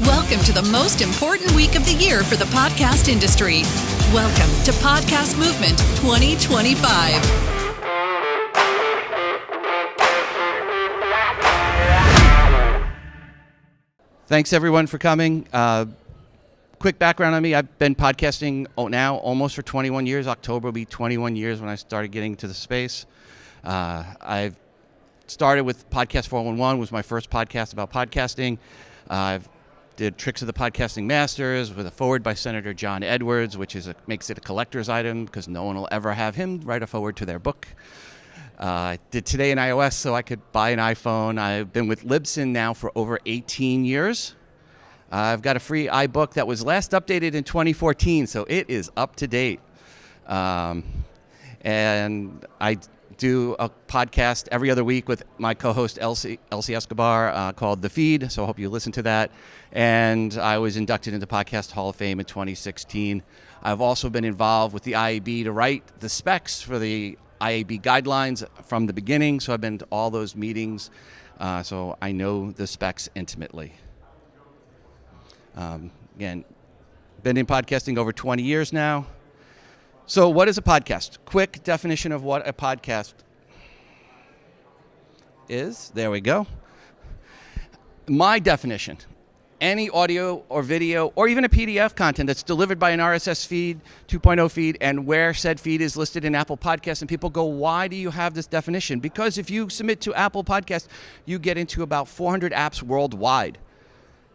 Welcome to the most important week of the year for the podcast industry. Welcome to Podcast Movement 2025. Thanks, everyone, for coming. Quick background on me. I've been podcasting now almost for 21 years. October will be 21 years when I started getting into the space. I've started with Podcast 411, was my first podcast about podcasting. I've did Tricks of the Podcasting Masters with a forward by Senator John Edwards, which makes it a collector's item because no one will ever have him write a forward to their book. I did Today in iOS so I could buy an iPhone. I've been with Libsyn now for over 18 years. I've got a free iBook that was last updated in 2014, so it is up to date. And I do a podcast every other week with my co-host Elsie Escobar called The Feed, so I hope you listen to that. And I was inducted into Podcast Hall of Fame in 2016. I've also been involved with the IAB to write the specs for the IAB guidelines from the beginning, so I've been to all those meetings, so I know the specs intimately. Again, been in podcasting over 20 years now. So what is a podcast? Quick definition of what a podcast is. There we go. My definition: any audio or video or even a PDF content that's delivered by an RSS feed, 2.0 feed, and where said feed is listed in Apple Podcasts. And people go, why do you have this definition? Because if you submit to Apple Podcasts, you get into about 400 apps worldwide.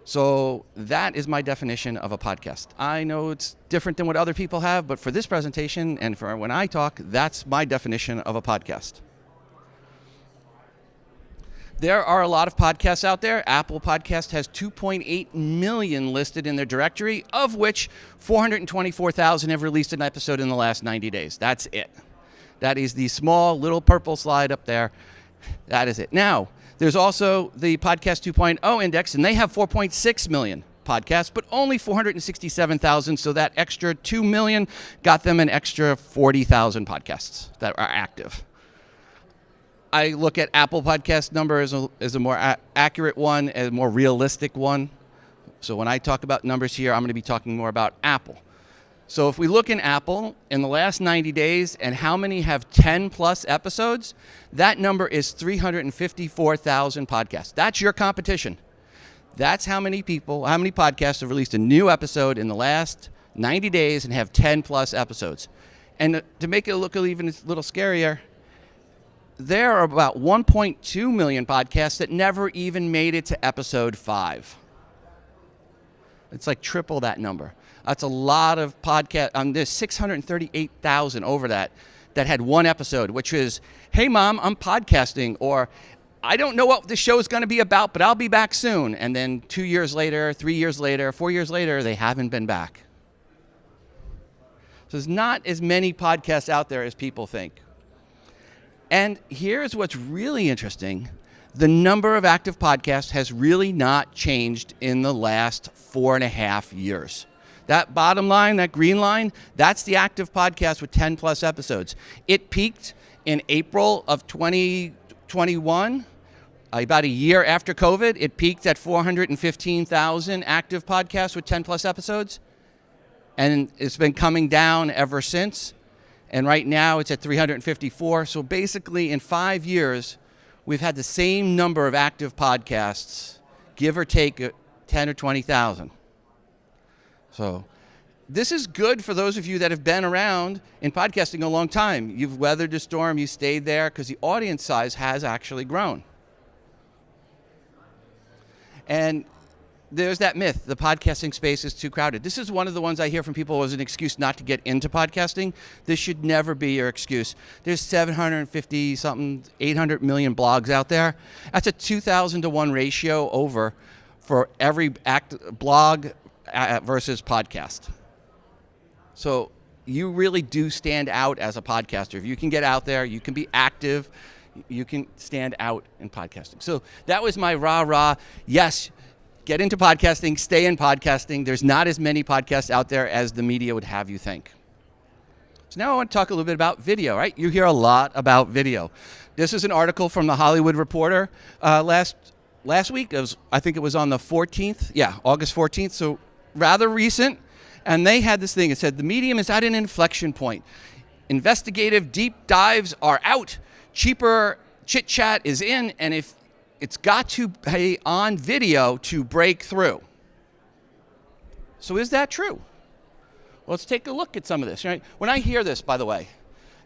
So that is my definition of a podcast. I know it's different than what other people have, but for this presentation and for when I talk, that's my definition of a podcast. There are a lot of podcasts out there. Apple Podcast has 2.8 million listed in their directory, of which 424,000 have released an episode in the last 90 days. That's it. That is the small little purple slide up there. That is it. Now, there's also the Podcast 2.0 index, and they have 4.6 million podcasts, but only 467,000, so that extra 2 million got them an extra 40,000 podcasts that are active. I look at Apple Podcast number as a more accurate one, as a more realistic one. So when I talk about numbers here, I'm going to be talking more about Apple. So if we look in Apple in the last 90 days and how many have 10 plus episodes, that number is 354,000 podcasts. That's your competition. That's how many podcasts have released a new episode in the last 90 days and have 10 plus episodes. And to make it look even a little scarier, there are about 1.2 million podcasts that never even made it to episode 5. It's like triple that number. That's a lot of podcasts. There's 638,000 over that had one episode, which is, hey, Mom, I'm podcasting, or I don't know what the show is going to be about, but I'll be back soon. And then 2 years later, 3 years later, 4 years later, they haven't been back. So there's not as many podcasts out there as people think. And here's what's really interesting. The number of active podcasts has really not changed in the last 4.5 years. That bottom line, that green line, that's the active podcast with 10 plus episodes. It peaked in April of 2021, about a year after COVID. It peaked at 415,000 active podcasts with 10 plus episodes. And it's been coming down ever since. And right now it's at 354. So basically in 5 years, we've had the same number of active podcasts, give or take 10 or 20,000. So this is good for those of you that have been around in podcasting a long time. You've weathered the storm, you stayed there, because the audience size has actually grown. And there's that myth, the podcasting space is too crowded. This is one of the ones I hear from people as an excuse not to get into podcasting. This should never be your excuse. There's 750-something, 800 million blogs out there. That's a 2,000 to 1 ratio over for every blog versus podcast. So you really do stand out as a podcaster. If you can get out there, you can be active, you can stand out in podcasting. So that was my rah-rah. Yes, get into podcasting, stay in podcasting. There's not as many podcasts out there as the media would have you think. So now I want to talk a little bit about video, right? You hear a lot about video. This is an article from the Hollywood Reporter last last week. I think it was on the 14th. Yeah, August 14th. So rather recent. And they had this thing. It said, the medium is at an inflection point. Investigative deep dives are out. Cheaper chit chat is in. And if it's got to be on video to break through. So is that true? Well, let's take a look at some of this. Right? When I hear this, by the way,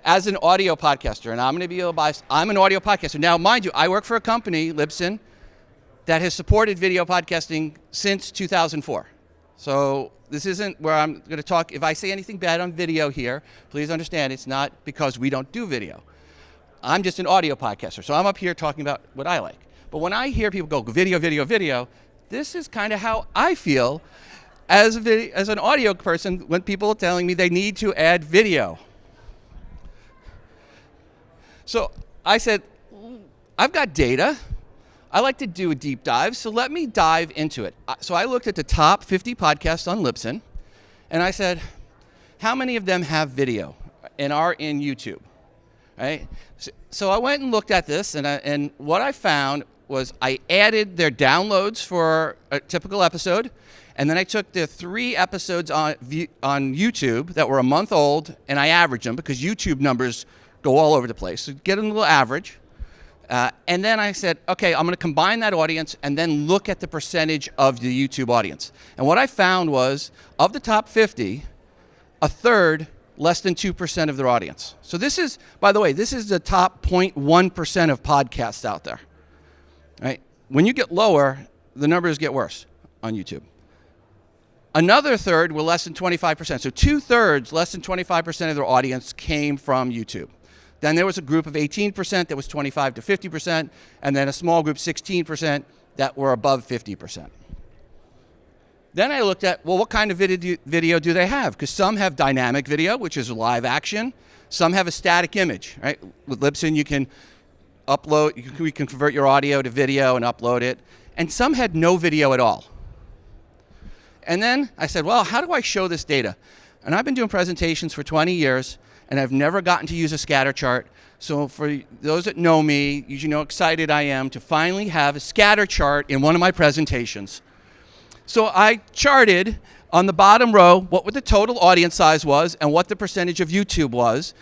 as an audio podcaster, and I'm going to be a little biased, I'm an audio podcaster. Now, mind you, I work for a company, Libsyn, that has supported video podcasting since 2004. So this isn't where I'm going to talk. If I say anything bad on video here, please understand it's not because we don't do video. I'm just an audio podcaster, so I'm up here talking about what I like. But when I hear people go video, video, video, this is kind of how I feel as an audio person when people are telling me they need to add video. So I said, I've got data. I like to do a deep dive, so let me dive into it. So I looked at the top 50 podcasts on Libsyn, and I said, how many of them have video and are in YouTube? Right? So I went and looked at this, and what I found was I added their downloads for a typical episode, and then I took the 3 episodes on YouTube that were a month old, and I averaged them because YouTube numbers go all over the place. So get a little average. And then I said, okay, I'm going to combine that audience and then look at the percentage of the YouTube audience. And what I found was, of the top 50, a third, less than 2% of their audience. So this is, by the way, this is the top 0.1% of podcasts out there. Right? When you get lower, the numbers get worse on YouTube. Another third were less than 25%. So 2/3, less than 25% of their audience came from YouTube. Then there was a group of 18% that was 25 to 50%, and then a small group, 16%, that were above 50%. Then I looked at, well, what kind of video do they have? Because some have dynamic video, which is live action. Some have a static image, right? With Libsyn, you can upload, you can convert your audio to video and upload it. And some had no video at all. And then I said, well, how do I show this data? And I've been doing presentations for 20 years, and I've never gotten to use a scatter chart. So for those that know me, you should know how excited I am to finally have a scatter chart in one of my presentations. So I charted on the bottom row what the total audience size was and what the percentage of YouTube was.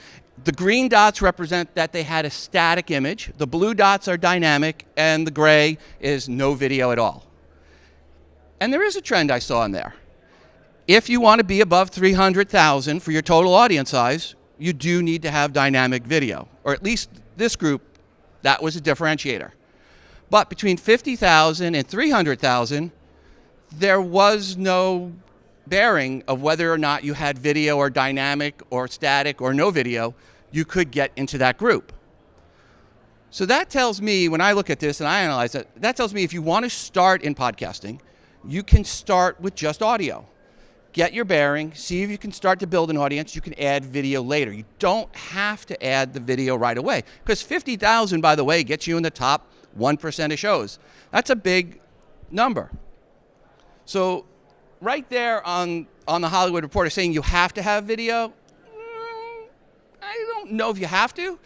The green dots represent that they had a static image. The blue dots are dynamic, and the gray is no video at all. And there is a trend I saw in there. If you want to be above 300,000 for your total audience size, you do need to have dynamic video, or at least this group, that was a differentiator. But between 50,000 and 300,000, there was no bearing of whether or not you had video or dynamic or static or no video. You could get into that group. So that tells me, when I look at this and I analyze it, that tells me if you want to start in podcasting, you can start with just audio. Get your bearing, see if you can start to build an audience. You can add video later. You don't have to add the video right away, because 50,000, by the way, gets you in the top 1% of shows. That's a big number. So right there on the Hollywood Reporter saying you have to have video, I don't know if you have to.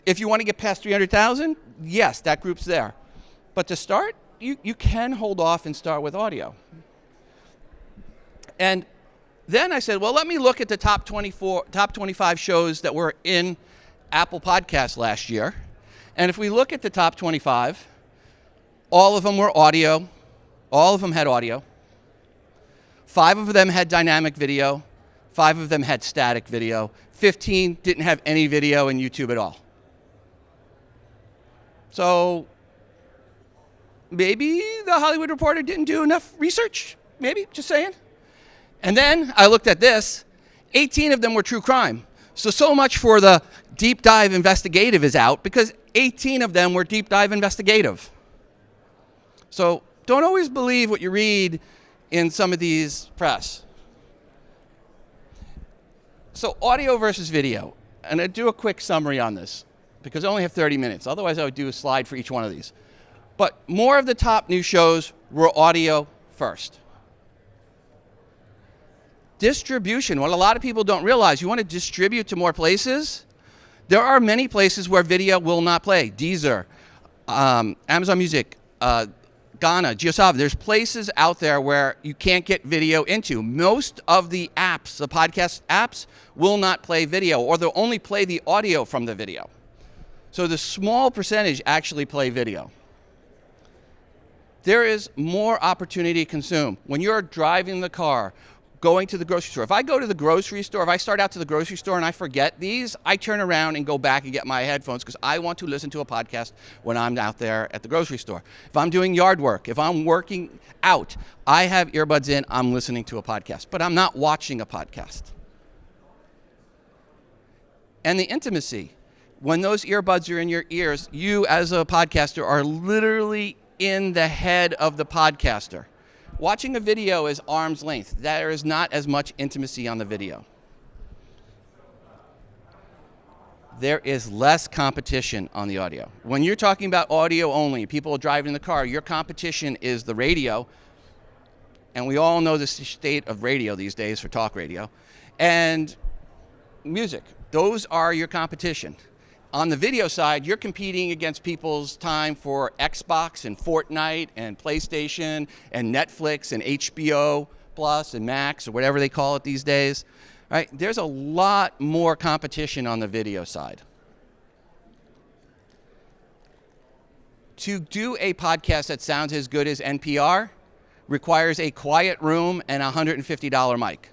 If you want to get past 300,000, yes, that group's there. But to start, you can hold off and start with audio. And then I said, well, let me look at the top 25 shows that were in Apple Podcasts last year. And if we look at the top 25, all of them were audio. All of them had audio. 5 of them had dynamic video. 5 of them had static video. 15 didn't have any video in YouTube at all. So maybe the Hollywood Reporter didn't do enough research. Maybe, just saying. And then I looked at this. 18 of them were true crime. So much for the deep dive investigative is out, because 18 of them were deep dive investigative. So don't always believe what you read in some of these press. So audio versus video. And I'll do a quick summary on this, because I only have 30 minutes. Otherwise, I would do a slide for each one of these. But more of the top new shows were audio first. Distribution, what a lot of people don't realize, you want to distribute to more places. There are many places where video will not play. Deezer, Amazon Music, Ghana, Geosava, there's places out there where you can't get video into. Most of the apps, the podcast apps, will not play video, or they'll only play the audio from the video. So the small percentage actually play video. There is more opportunity to consume. When you're driving the car, going to the grocery store. If I go to the grocery store, if I start out to the grocery store and I forget these, I turn around and go back and get my headphones because I want to listen to a podcast when I'm out there at the grocery store. If I'm doing yard work, if I'm working out, I have earbuds in, I'm listening to a podcast, but I'm not watching a podcast. And the intimacy, when those earbuds are in your ears, you as a podcaster are literally in the head of the podcaster. Watching a video is arm's length. There is not as much intimacy on the video. There is less competition on the audio. When you're talking about audio only, people driving in the car, your competition is the radio. And we all know the state of radio these days for talk radio. And music. Those are your competition. On the video side, you're competing against people's time for Xbox and Fortnite and PlayStation and Netflix and HBO Plus and Max or whatever they call it these days. Right? There's a lot more competition on the video side. To do a podcast that sounds as good as NPR requires a quiet room and a $150 mic.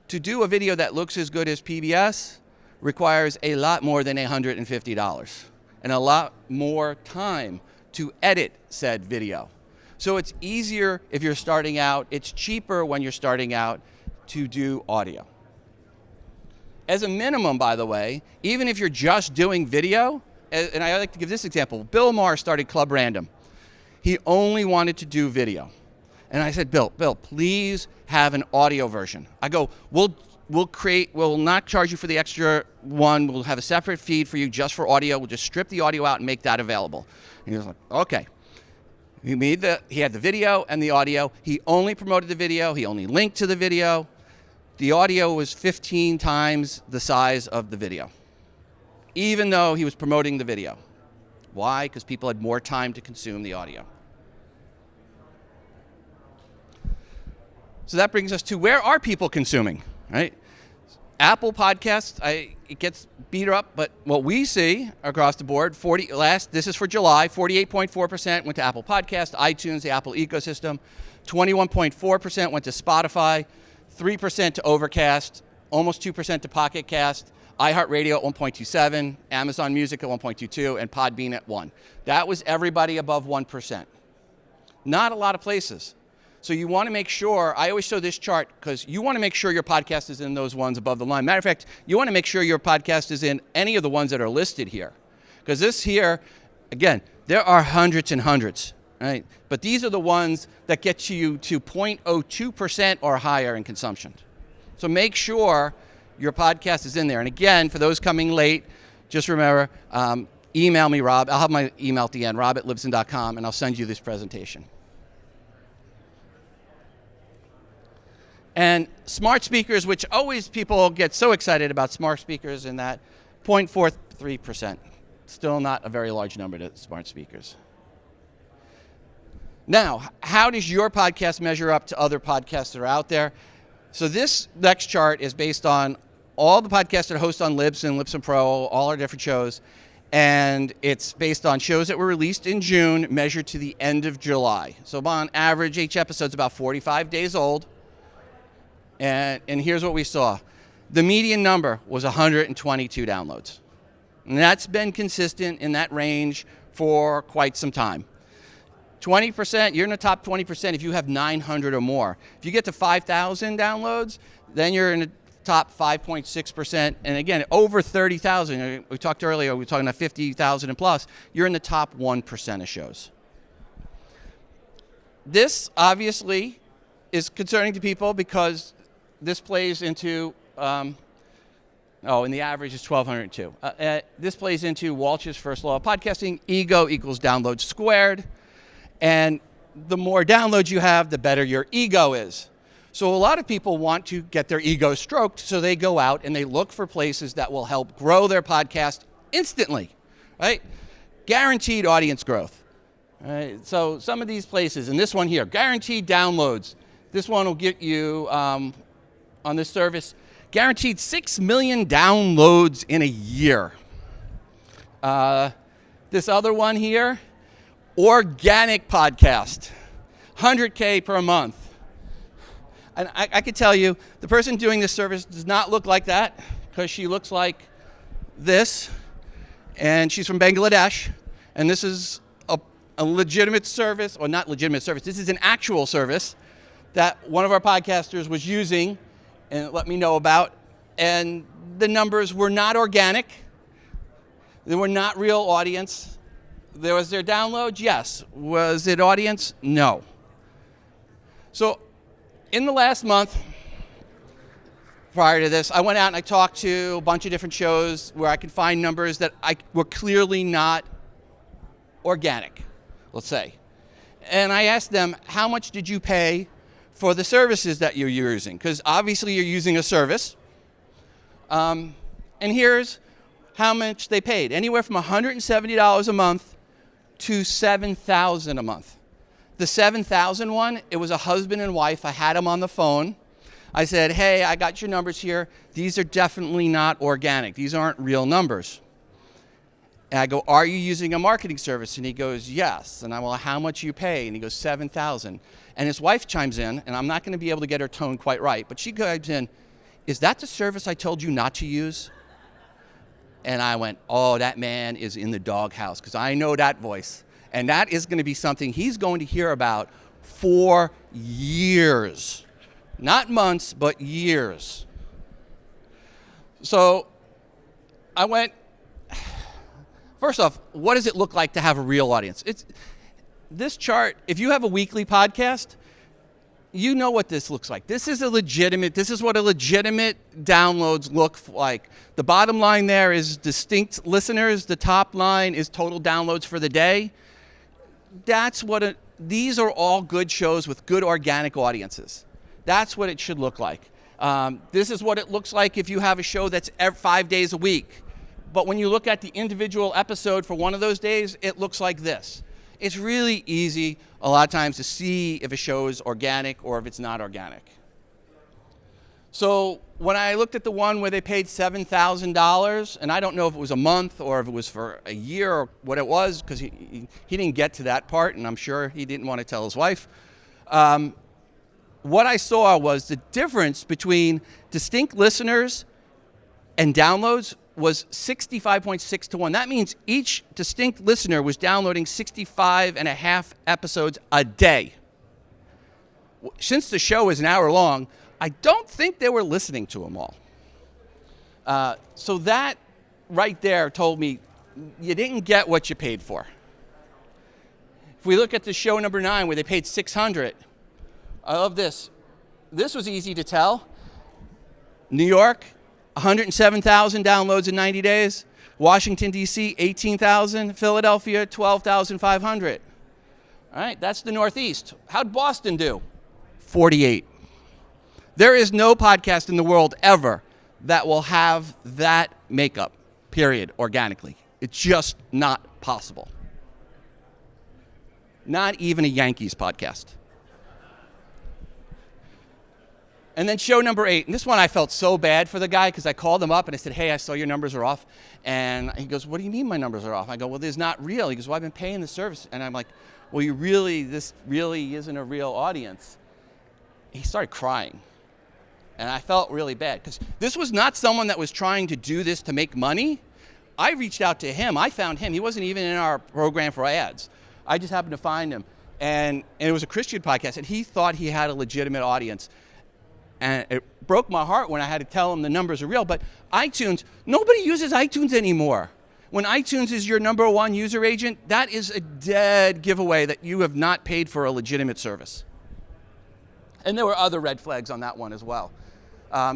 To do a video that looks as good as PBS requires a lot more than $150 and a lot more time to edit said video. So it's easier if you're starting out. It's cheaper when you're starting out to do audio. As a minimum, by the way, even if you're just doing video, and I like to give this example, Bill Maher started Club Random. He only wanted to do video. And I said, Bill, please have an audio version. I go, we'll not charge you for the extra one. We'll have a separate feed for you just for audio. We'll just strip the audio out and make that available. And he was like, okay. He had the video and the audio. He only promoted the video. He only linked to the video. The audio was 15 times the size of the video, even though he was promoting the video. Why? Because people had more time to consume the audio. So that brings us to, where are people consuming, right? Apple Podcasts, it gets beat up, but what we see across the board, this is for July, 48.4% went to Apple Podcasts, iTunes, the Apple ecosystem, 21.4% went to Spotify, 3% to Overcast, almost 2% to Pocket Cast, iHeartRadio at 1.27, Amazon Music at 1.22, and Podbean at 1. That was everybody above 1%. Not a lot of places. So you want to make sure, I always show this chart because you want to make sure your podcast is in those ones above the line. Matter of fact, you want to make sure your podcast is in any of the ones that are listed here. Because this here, again, there are hundreds and hundreds, right? But these are the ones that get you to 0.02% or higher in consumption. So make sure your podcast is in there. And again, for those coming late, just remember, email me, Rob. I'll have my email at the end, rob@libsyn.com, and I'll send you this presentation. And smart speakers, which always people get so excited about smart speakers, in that 0.43%. Still not a very large number to smart speakers. Now, how does your podcast measure up to other podcasts that are out there? So this next chart is based on all the podcasts that are hosted on Libsyn, Libsyn Pro, all our different shows. And it's based on shows that were released in June, measured to the end of July. So on average, each episode's about 45 days old. And here's what we saw. The median number was 122 downloads. And that's been consistent in that range for quite some time. 20%, you're in the top 20% if you have 900 or more. If you get to 5,000 downloads, then you're in the top 5.6%. And again, over 30,000, we talked earlier, we were talking about 50,000 and plus, you're in the top 1% of shows. This obviously is concerning to people because this plays into, and the average is 1,202. This plays into Walch's first law of podcasting, ego equals download squared. And the more downloads you have, the better your ego is. So a lot of people want to get their ego stroked, so they go out and they look for places that will help grow their podcast instantly, right? Guaranteed audience growth. All right, so some of these places, and this one here, guaranteed downloads. This one will get you, on this service, guaranteed 6 million downloads in a year. This other one here, organic podcast, 100K per month. And I could tell you, the person doing this service does not look like that, because she looks like this, and she's from Bangladesh, and this is a legitimate service, or not legitimate service, this is an actual service that one of our podcasters was using and let me know about, and the numbers were not organic. They were not real audience. Was there downloads? Yes. Was it audience? No. So in the last month, prior to this, I went out and I talked to a bunch of different shows where I could find numbers that were clearly not organic, let's say. And I asked them, how much did you pay for the services that you're using? Because obviously you're using a service. And here's how much they paid. Anywhere from $170 a month to $7,000 a month. The $7,000 one, it was a husband and wife. I had them on the phone. I said, hey, I got your numbers here. These are definitely not organic. These aren't real numbers. And I go, are you using a marketing service? And he goes, yes. And I, well, how much you pay? And he goes, $7,000. And his wife chimes in, and I'm not going to be able to get her tone quite right, but she chimes in, is that the service I told you not to use? And I went, oh, that man is in the doghouse, because I know that voice. And that is going to be something he's going to hear about for years. Not months, but years. So I went, first off, what does it look like to have a real audience? This chart, if you have a weekly podcast, you know what this looks like. This is what a legitimate downloads look like. The bottom line there is distinct listeners. The top line is total downloads for the day. These are all good shows with good organic audiences. That's what it should look like. This is what it looks like if you have a show that's 5 days a week. But when you look at the individual episode for one of those days, it looks like this. It's really easy a lot of times to see if a show is organic or if it's not organic. So when I looked at the one where they paid $7,000, and I don't know if it was a month or if it was for a year or what it was, because he didn't get to that part, and I'm sure he didn't want to tell his wife. What I saw was the difference between distinct listeners and downloads was 65.6 to 1. That means each distinct listener was downloading 65 and a half episodes a day. Since the show is an hour long, I don't think they were listening to them all. So that right there told me you didn't get what you paid for. If we look at the show number 9 where they paid $600, I love this. This was easy to tell. New York, 107,000 downloads in 90 days. Washington, D.C., 18,000. Philadelphia, 12,500. All right, that's the Northeast. How'd Boston do? 48. There is no podcast in the world ever that will have that makeup, period, organically. It's just not possible. Not even a Yankees podcast. And then show number 8, and this one I felt so bad for the guy because I called him up and I said, hey, I saw your numbers are off. And he goes, what do you mean my numbers are off? I go, well, there's not real. He goes, well, I've been paying the service. And I'm like, well, this really isn't a real audience. He started crying. And I felt really bad because this was not someone that was trying to do this to make money. I reached out to him. I found him. He wasn't even in our program for ads. I just happened to find him. And it was a Christian podcast, and he thought he had a legitimate audience. And it broke my heart when I had to tell him the numbers are real. But iTunes, nobody uses iTunes anymore. When iTunes is your number one user agent, that is a dead giveaway that you have not paid for a legitimate service. And there were other red flags on that one as well.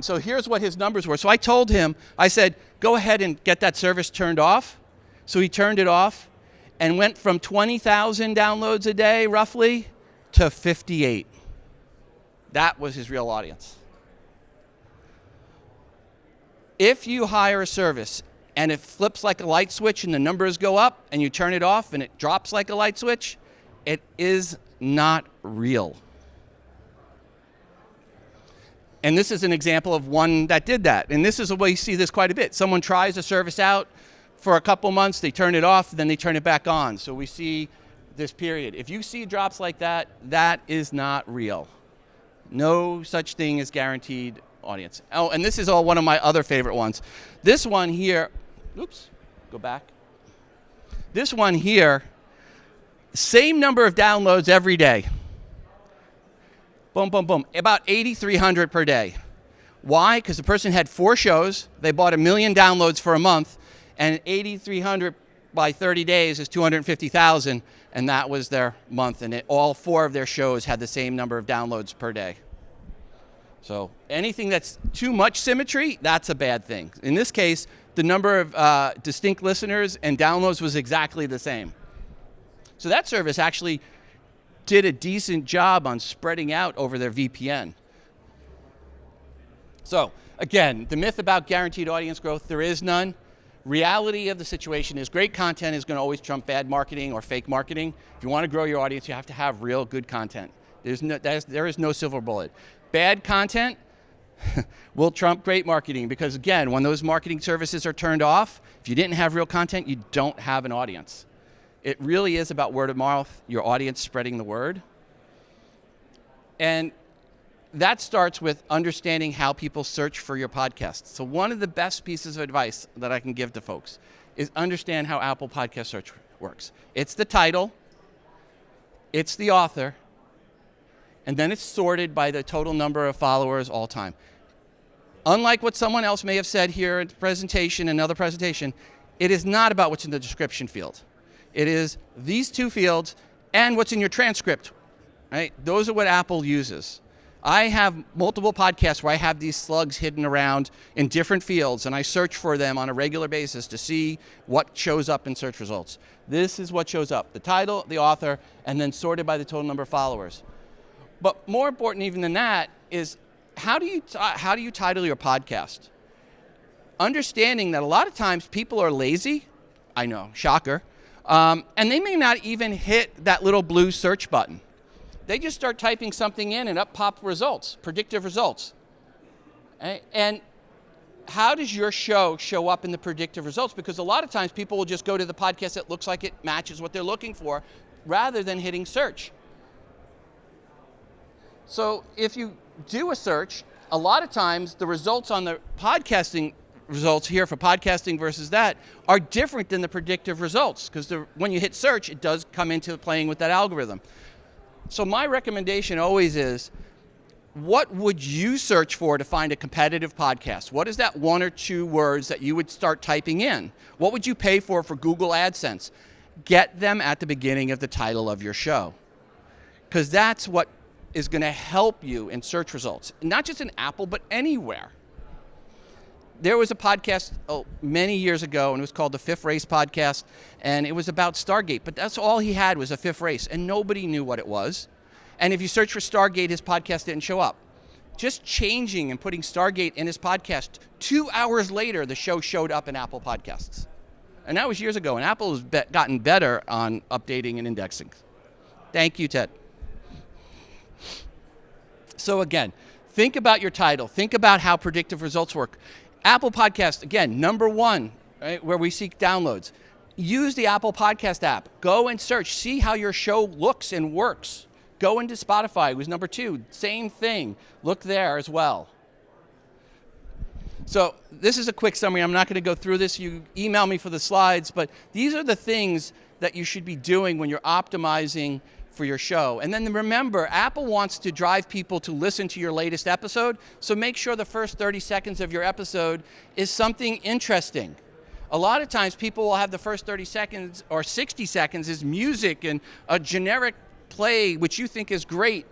So here's what his numbers were. So I told him, I said, go ahead and get that service turned off. So he turned it off and went from 20,000 downloads a day, roughly, to 58. That was his real audience. If you hire a service and it flips like a light switch and the numbers go up and you turn it off and it drops like a light switch, It is not real. And this is an example of one that did that. And this is a way you see this quite a bit. Someone tries a service out for a couple months, they turn it off, then they turn it back on. So we see this period. If you see drops like that, that is not real. No such thing as guaranteed audience. Oh, and this is all one of my other favorite ones. This one here, oops, go back. This one here, same number of downloads every day. Boom, boom, boom. About 8,300 per day. Why? Because the person had 4 shows. They bought 1 million downloads for a month, and 8,300 by 30 days is 250,000, and that was their month. And all 4 of their shows had the same number of downloads per day. So anything that's too much symmetry, that's a bad thing. In this case, the number of distinct listeners and downloads was exactly the same. So that service actually did a decent job on spreading out over their VPN. So again, the myth about guaranteed audience growth, there is none. Reality of the situation is great content is going to always trump bad marketing or fake marketing. If you want to grow your audience, you have to have real good content. There is no silver bullet. Bad content will trump great marketing because, again, when those marketing services are turned off, if you didn't have real content, you don't have an audience. It really is about word of mouth, your audience spreading the word. And that starts with understanding how people search for your podcast. So one of the best pieces of advice that I can give to folks is understand how Apple Podcast Search works. It's the title, it's the author, and then it's sorted by the total number of followers all time. Unlike what someone else may have said here at the presentation, another presentation, it is not about what's in the description field. It is these 2 fields and what's in your transcript, right? Those are what Apple uses. I have multiple podcasts where I have these slugs hidden around in different fields, and I search for them on a regular basis to see what shows up in search results. This is what shows up, the title, the author, and then sorted by the total number of followers. But more important even than that is how do you title your podcast? Understanding that a lot of times people are lazy, I know, shocker, and they may not even hit that little blue search button. They just start typing something in and up pop results, predictive results. And how does your show up in the predictive results? Because a lot of times people will just go to the podcast that looks like it matches what they're looking for rather than hitting search. So if you do a search, a lot of times the results on the podcasting results here for podcasting versus that are different than the predictive results because when you hit search, it does come into playing with that algorithm. So my recommendation always is, what would you search for to find a competitive podcast? What is that 1 or 2 words that you would start typing in? What would you pay for Google AdSense? Get them at the beginning of the title of your show, because that's what is going to help you in search results, not just in Apple, but anywhere. There was a podcast many years ago, and it was called the Fifth Race Podcast, and it was about Stargate, but that's all he had was a fifth race, and nobody knew what it was. And if you search for Stargate, his podcast didn't show up. Just changing and putting Stargate in his podcast, 2 hours later, the show showed up in Apple Podcasts. And that was years ago, and Apple has gotten better on updating and indexing. Thank you, Ted. So again, think about your title. Think about how predictive results work. Apple Podcast, again, number 1, right, where we seek downloads. Use the Apple Podcast app. Go and search. See how your show looks and works. Go into Spotify. It was number 2. Same thing. Look there as well. So this is a quick summary. I'm not going to go through this. You email me for the slides, but these are the things that you should be doing when you're optimizing for your show. And then remember, Apple wants to drive people to listen to your latest episode, so make sure the first 30 seconds of your episode is something interesting. A lot of times people will have the first 30 seconds or 60 seconds is music and a generic play, which you think is great,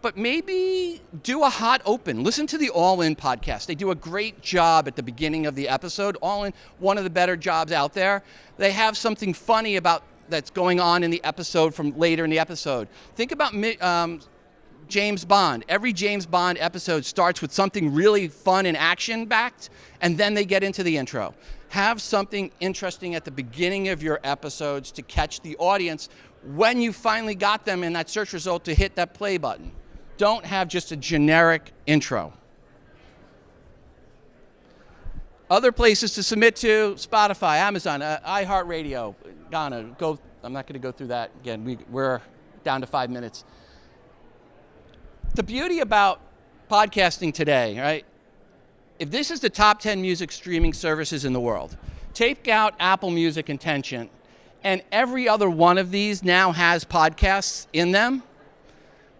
but maybe do a hot open. Listen to the All In podcast. They do a great job at the beginning of the episode. All In, one of the better jobs out there. They have something funny about that's going on in the episode from later in the episode. Think about James Bond. Every James Bond episode starts with something really fun and action-backed, and then they get into the intro. Have something interesting at the beginning of your episodes to catch the audience when you finally got them in that search result to hit that play button. Don't have just a generic intro. Other places to submit to: Spotify, Amazon, iHeartRadio. Ghana, go. I'm not going to go through that again. We're down to 5 minutes. The beauty about podcasting today, right? If this is the top 10 music streaming services in the world, take out Apple Music and Tencent, and every other one of these now has podcasts in them.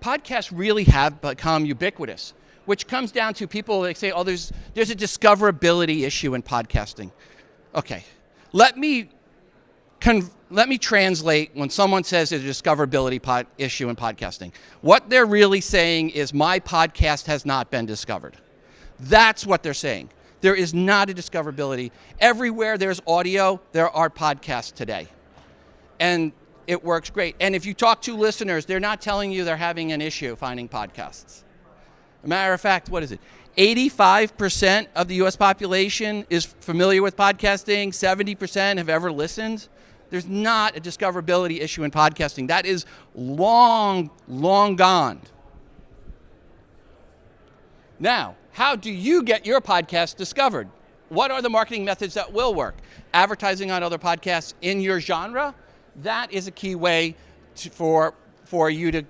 Podcasts really have become ubiquitous, which comes down to people that say, oh, there's a discoverability issue in podcasting. Okay, let me translate when someone says there's a discoverability issue in podcasting. What they're really saying is my podcast has not been discovered. That's what they're saying. There is not a discoverability. Everywhere there's audio, there are podcasts today. And it works great. And if you talk to listeners, they're not telling you they're having an issue finding podcasts. As a matter of fact, what is it? 85% of the U.S. population is familiar with podcasting. 70% have ever listened. There's not a discoverability issue in podcasting. That is long, long gone. Now, how do you get your podcast discovered? What are the marketing methods that will work? Advertising on other podcasts in your genre? That is a key way for you to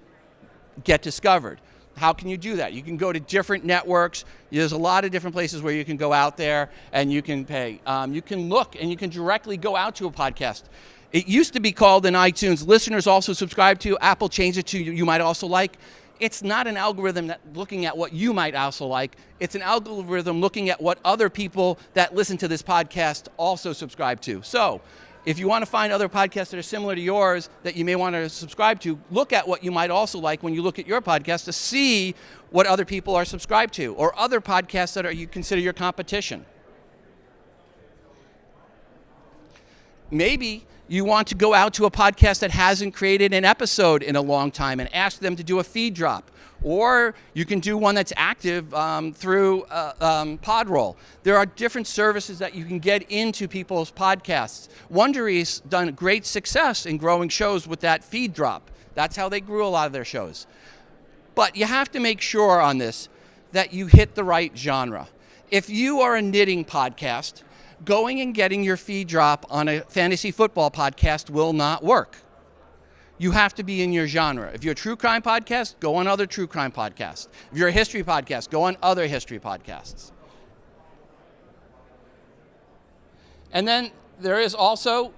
get discovered. How can you do that? You can go to different networks. There's a lot of different places where you can go out there and you can pay. You can look and you can directly go out to a podcast. It used to be called in iTunes, listeners also subscribe to. Apple changed it to you might also like. It's not an algorithm looking at what you might also like. It's an algorithm looking at what other people that listen to this podcast also subscribe to. So if you want to find other podcasts that are similar to yours that you may want to subscribe to, look at what you might also like when you look at your podcast to see what other people are subscribed to, or other podcasts that you consider your competition. Maybe you want to go out to a podcast that hasn't created an episode in a long time and ask them to do a feed drop. Or you can do one that's active through Podroll. There are different services that you can get into people's podcasts. Wondery's done great success in growing shows with that feed drop. That's how they grew a lot of their shows. But you have to make sure on this that you hit the right genre. If you are a knitting podcast, going and getting your feed drop on a fantasy football podcast will not work. You have to be in your genre. If you're a true crime podcast, go on other true crime podcasts. If you're a history podcast, go on other history podcasts. And then there is also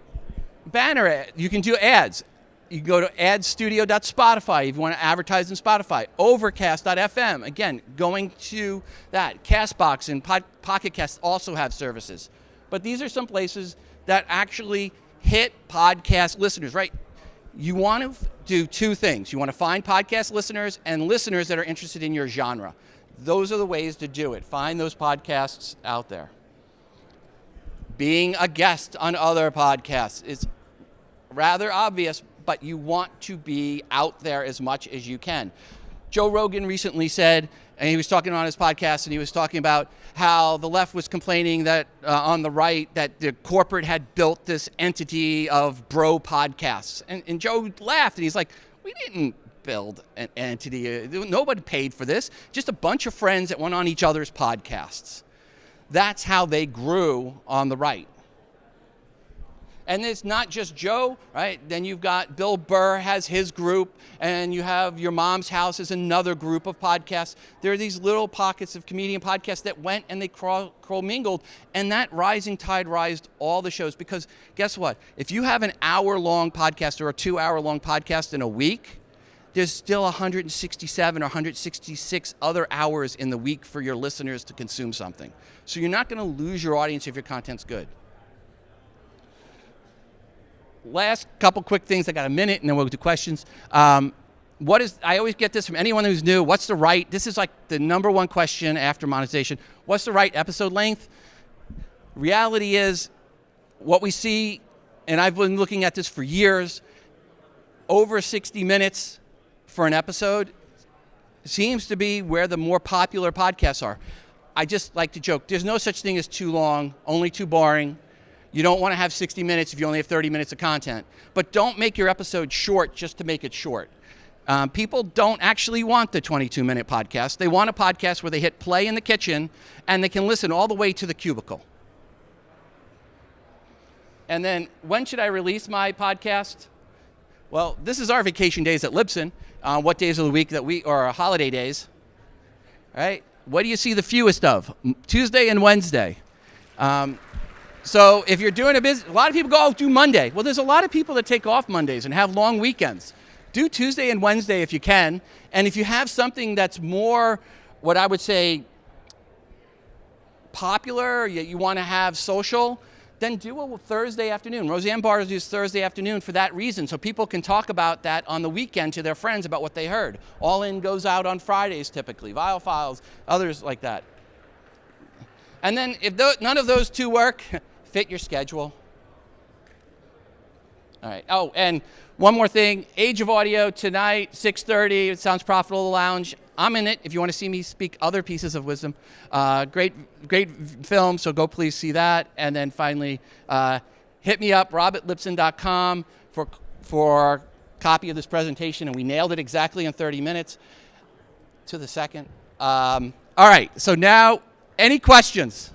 banner ad. You can do ads. You can go to adstudio.spotify if you want to advertise in Spotify. Overcast.fm. Again, going to that. Castbox and Pocket Cast also have services. But these are some places that actually hit podcast listeners, right? You want to do two things. You want to find podcast listeners and listeners that are interested in your genre. Those are the ways to do it. Find those podcasts out there. Being a guest on other podcasts is rather obvious, but you want to be out there as much as you can. Joe Rogan recently said, and he was talking on his podcast, and he was talking about how the left was complaining that on the right that the corporate had built this entity of bro podcasts. And Joe laughed, and he's like, we didn't build an entity. Nobody paid for this. Just a bunch of friends that went on each other's podcasts. That's how they grew on the right. And it's not just Joe, right? Then you've got Bill Burr has his group, and you have Your Mom's House is another group of podcasts. There are these little pockets of comedian podcasts that went and they commingled, and that rising tide rised all the shows. Because guess what? If you have an hour-long podcast or a 2-hour-long podcast in a week, there's still 167 or 166 other hours in the week for your listeners to consume something. So you're not going to lose your audience if your content's good. Last couple quick things. I got a minute, and then we'll do questions. I always get this from anyone who's new. This is like the number one question after monetization. What's the right episode length? Reality is, what we see, and I've been looking at this for years, over 60 minutes for an episode seems to be where the more popular podcasts are. I just like to joke, there's no such thing as too long, only too boring. You don't want to have 60 minutes if you only have 30 minutes of content. But don't make your episode short just to make it short. People don't actually want the 22-minute podcast. They want a podcast where they hit play in the kitchen and they can listen all the way to the cubicle. And then, when should I release my podcast? Well, this is our vacation days at Libsyn. What days of the week or holiday days? All right. What do you see the fewest of? Tuesday and Wednesday. So if you're doing a lot of people go, do Monday. Well, there's a lot of people that take off Mondays and have long weekends. Do Tuesday and Wednesday if you can. And if you have something that's more, what I would say, popular, you want to have social, then do a Thursday afternoon. Roseanne Barr does Thursday afternoon for that reason, so people can talk about that on the weekend to their friends about what they heard. All In goes out on Fridays typically, Vial Files, others like that. And then if none of those two work, fit your schedule. All right. Oh, and one more thing. Age of Audio tonight, 6:30. It Sounds Profitable Lounge. I'm in it if you want to see me speak other pieces of wisdom. Great film, so go please see that. And then finally, hit me up, rob@libsyn.com for a copy of this presentation. And we nailed it exactly in 30 minutes to the second. All right. So now, any questions?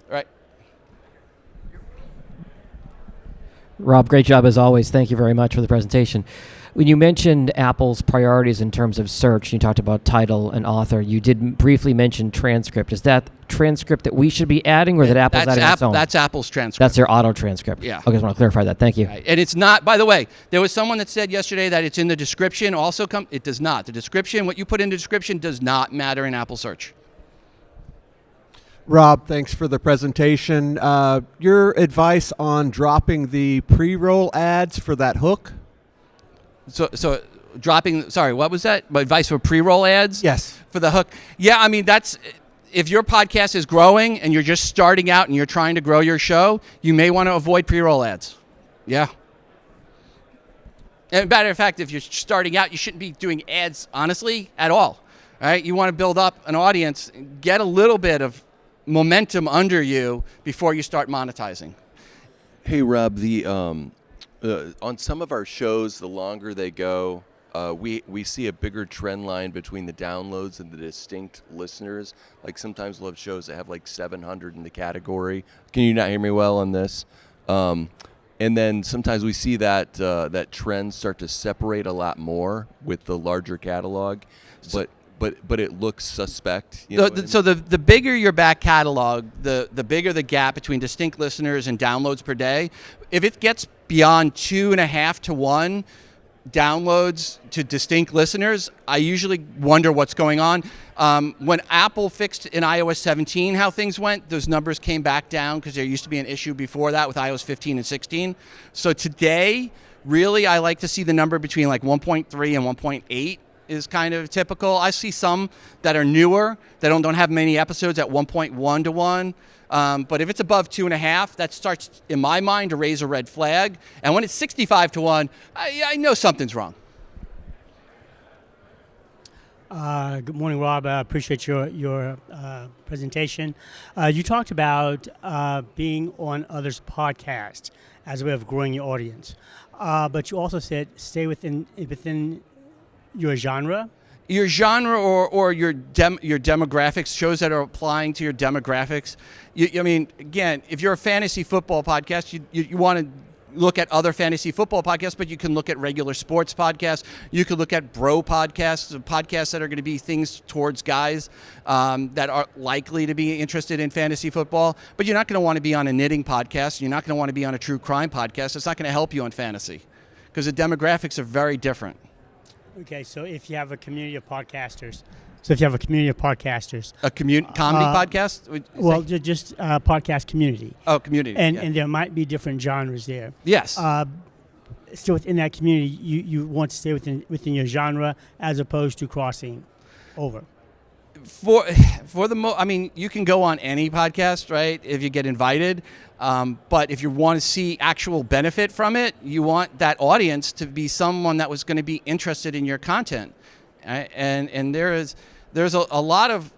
Right. Rob, great job as always. Thank you very much for the presentation. When you mentioned Apple's priorities in terms of search, you talked about title and author. You did briefly mention transcript. Is that transcript that we should be adding, or that Apple's adding its own? That's Apple's transcript. That's their auto transcript. Yeah. Okay, I just want to clarify that. Thank you. Right. And it's not, by the way, there was someone that said yesterday that it's in the description. It does not. The description, what you put in the description does not matter in Apple search. Rob, thanks for the presentation. Your advice on dropping the pre-roll ads for that hook? So dropping, sorry, what was that? My advice for pre-roll ads? Yes. For the hook? Yeah, I mean, that's, if your podcast is growing and you're just starting out and you're trying to grow your show, you may want to avoid pre-roll ads. Yeah. And matter of fact, if you're starting out, you shouldn't be doing ads, honestly, at all. Right? You want to build up an audience, get a little bit of momentum under you before you start monetizing. Hey, Rob, on some of our shows, the longer they go, we see a bigger trend line between the downloads and the distinct listeners. Like sometimes we'll have shows that have like 700 in the category. Can you not hear me well on this? And then sometimes we see that that trend start to separate a lot more with the larger catalog, but it looks suspect. So the bigger your back catalog, the bigger the gap between distinct listeners and downloads per day. If it gets beyond 2.5 to 1 downloads to distinct listeners, I usually wonder what's going on. When Apple fixed in iOS 17 how things went, those numbers came back down because there used to be an issue before that with iOS 15 and 16. So today, really, I like to see the number between like 1.3 and 1.8 is kind of typical. I see some that are newer that don't have many episodes at 1.1 to 1. But if it's above 2.5, that starts, in my mind, to raise a red flag. And when it's 65 to 1, I know something's wrong. Good morning, Rob. I appreciate your presentation. You talked about being on others' podcasts as a way of growing your audience. But you also said stay within your genre. Your genre or your demographics, shows that are applying to your demographics. I mean, again, if you're a fantasy football podcast, you want to look at other fantasy football podcasts, but you can look at regular sports podcasts. You could look at bro podcasts, podcasts that are going to be things towards guys that are likely to be interested in fantasy football. But you're not going to want to be on a knitting podcast. You're not going to want to be on a true crime podcast. It's not going to help you on fantasy because the demographics are very different. Okay, so if you have a community of podcasters, comedy podcast? Well, just podcast community. Oh, community. And there might be different genres there. Yes. Still within that community, you want to stay within your genre as opposed to crossing over. I mean, you can go on any podcast, right, if you get invited. But if you want to see actual benefit from it, you want that audience to be someone that was going to be interested in your content. And there's a lot of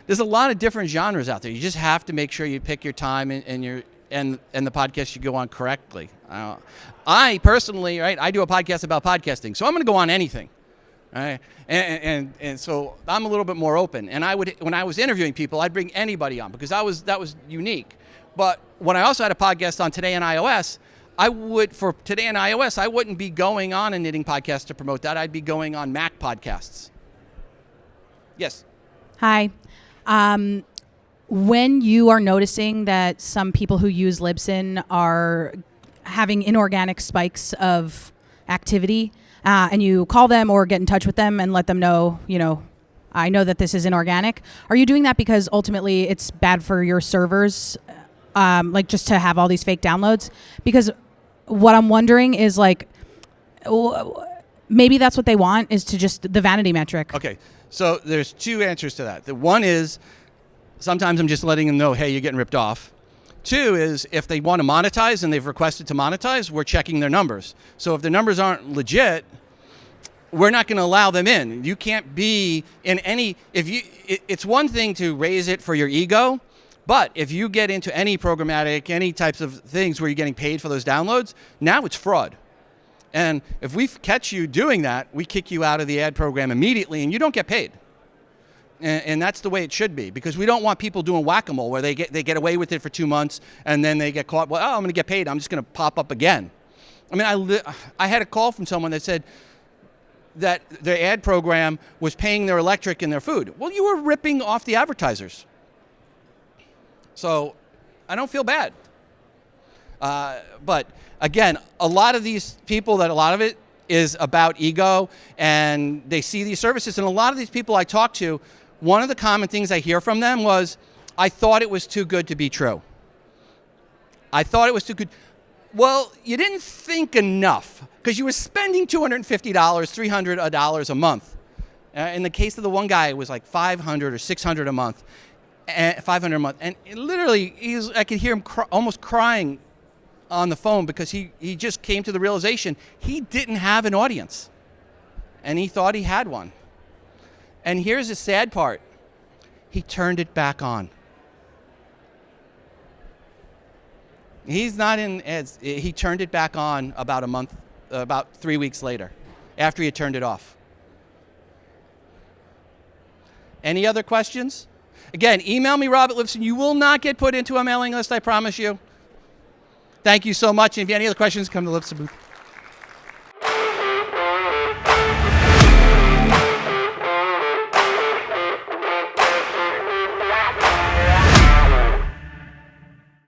there's a lot of different genres out there. You just have to make sure you pick your time and the podcast you go on correctly. I personally, right, I do a podcast about podcasting, so I'm going to go on anything. Right? And so I'm a little bit more open. And when I was interviewing people, I'd bring anybody on because that was unique. But when I also had a podcast on Today in iOS, for Today in iOS, I wouldn't be going on a knitting podcast to promote that. I'd be going on Mac podcasts. Yes. Hi. When you are noticing that some people who use Libsyn are having inorganic spikes of activity, and you call them or get in touch with them and let them know, I know that this is inorganic. Are you doing that because ultimately it's bad for your servers, like just to have all these fake downloads? Because what I'm wondering is maybe that's what they want, is to just the vanity metric. Okay, so there's two answers to that. The one is sometimes I'm just letting them know, hey, you're getting ripped off. Two is if they want to monetize and they've requested to monetize, we're checking their numbers. So if their numbers aren't legit, we're not going to allow them in. You can't be in any, it's one thing to raise it for your ego, but if you get into any programmatic, any types of things where you're getting paid for those downloads, now it's fraud. And if we catch you doing that, we kick you out of the ad program immediately and you don't get paid. And that's the way it should be, because we don't want people doing whack-a-mole where they get away with it for 2 months and then they get caught. Well, I'm going to get paid. I'm just going to pop up again. I mean, I had a call from someone that said that their ad program was paying their electric and their food. Well, you were ripping off the advertisers. So I don't feel bad. But again, a lot of these people, a lot of it is about ego, and they see these services. And a lot of these people I talk to, one of the common things I hear from them was, I thought it was too good to be true. I thought it was too good. Well, you didn't think enough because you were spending $250, $300 a month. In the case of the one guy, it was like $500 or $600 a month, $500 a month. And literally, I could hear him almost crying on the phone because he just came to the realization he didn't have an audience. And he thought he had one. And here's the sad part. He turned it back on. He's not in ads. He turned it back on about 3 weeks later, after he had turned it off. Any other questions? Again, email me, Rob at Libsyn. You will not get put into a mailing list, I promise you. Thank you so much. And if you have any other questions, come to the Libsyn booth.